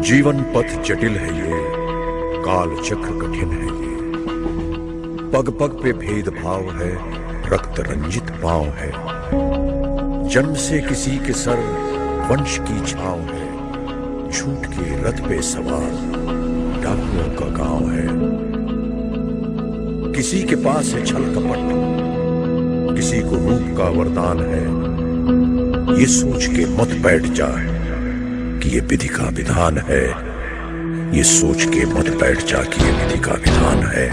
जीवन पथ जटिल है ये, काल चक्र कठिन है ये। पग पग पे भेदभाव है, रक्त रंजित पांव है। जन्म से किसी के सर वंश की छांव है। झूठ के रथ पे सवार डाकुओं का गांव है। किसी के पास है छल कपट, किसी को रूप का वरदान है। ये सोच के मत बैठ जाए कि ये विधि का विधान है। ये सोच के मत बैठ जा कि ये विधि का विधान है।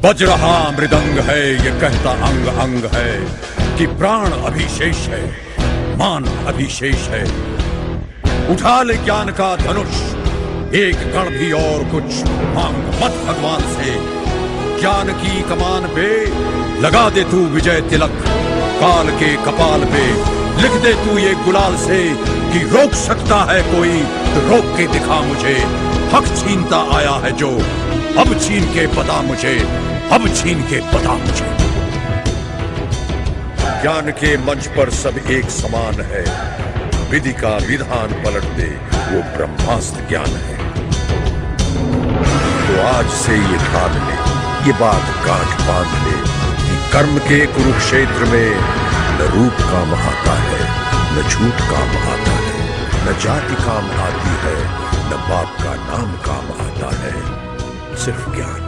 बज रहा मृदंग है, ये कहता अंग अंग है कि प्राण अभिशेष है, मान अभिशेष है। उठा ले ज्ञान का धनुष, एक कण भी और कुछ मांग मत भगवान से। ज्ञान की कमान पे लगा दे तू विजय तिलक, काल के कपाल पे लिख दे तू ये गुलाल से कि रोक सकता है कोई तो रोक के दिखा मुझे। हक छीनता आया है जो, अब छीन के बता मुझे, अब छीन के बता मुझे। ज्ञान के मंच पर सब एक समान है। विधि का विधान पलट दे वो ब्रह्मास्त्र ज्ञान है। तो आज से ये ठान ले, ये बात गांठ बांध ले कि कर्म के कुरुक्षेत्र में न रूप काम आता है, न झूठ काम आता है, न जाति काम आती है, न बाप का नाम काम आता है। सिर्फ ज्ञान,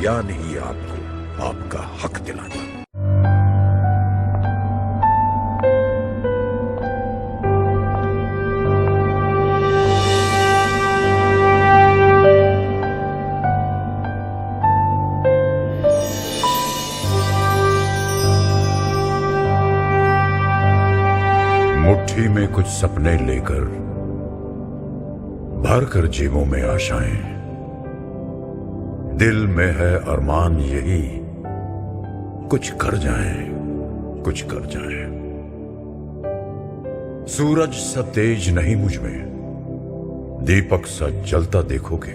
ज्ञान ही आपको आपका हक दिलाता। मुट्ठी में कुछ सपने लेकर भर कर जेबों में आशाएं। दिल में है अरमान यही, कुछ कर जाएं, कुछ कर जाएं। सूरज सा तेज नहीं मुझ में, दीपक सा जलता देखोगे।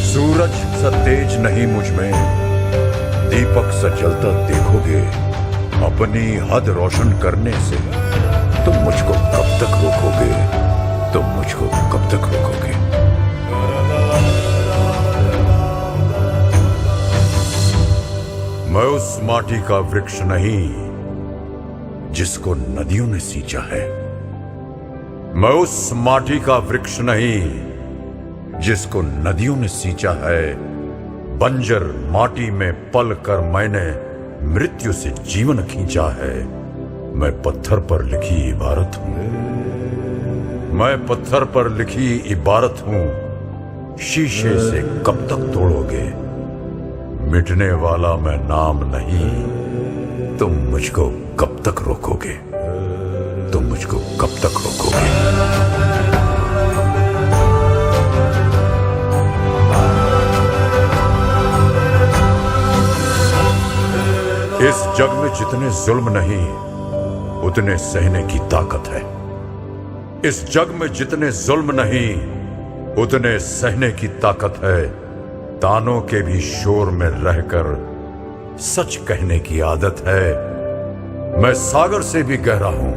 सूरज सा तेज नहीं मुझ में, दीपक सा जलता देखोगे। अपनी हद रोशन करने से तुम मुझको कब तक रोकोगे? तुम मुझको कब तक रोकोगे? मैं उस माटी का वृक्ष नहीं जिसको नदियों ने सींचा है। मैं उस माटी का वृक्ष नहीं जिसको नदियों ने सींचा है। बंजर माटी में पल कर मैंने मृत्यु से जीवन खींचा है। मैं पत्थर पर लिखी इबारत हूं, मैं पत्थर पर लिखी इबारत हूं। शीशे से कब तक तोड़ोगे? मिटने वाला मैं नाम नहीं। तुम मुझको कब तक रोकोगे? तुम मुझको कब तक रोकोगे? इस जग में जितने जुल्म नहीं उतने सहने की ताकत है। इस जग में जितने जुल्म नहीं उतने सहने की ताकत है। तानों के भी शोर में रहकर सच कहने की आदत है। मैं सागर से भी गहरा हूं,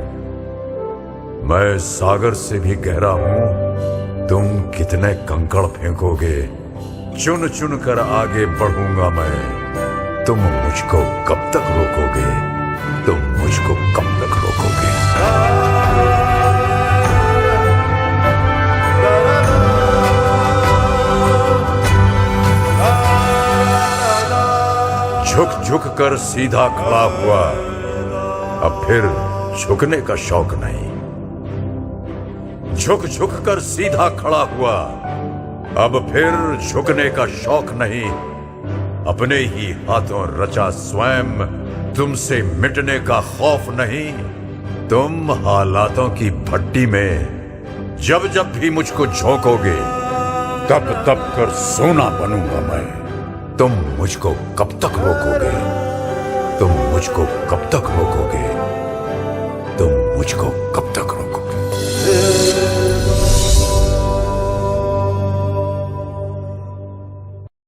मैं सागर से भी गहरा हूं। तुम कितने कंकड़ फेंकोगे? चुन चुन कर आगे बढ़ूंगा मैं। तुम मुझको कब तक रोकोगे? तुम मुझको कब तक रोकोगे? झुक झुक कर सीधा खड़ा हुआ, अब फिर झुकने का शौक नहीं। झुक झुक कर सीधा खड़ा हुआ, अब फिर झुकने का शौक नहीं। अपने ही हाथों रचा स्वयं, तुमसे मिटने का खौफ नहीं। तुम हालातों की भट्टी में जब जब भी मुझको झोंकोगे, तब तब कर सोना बनूंगा मैं। तुम मुझको कब तक रोकोगे? तुम मुझको कब तक रोकोगे? तुम मुझको कब तक रोकोगे?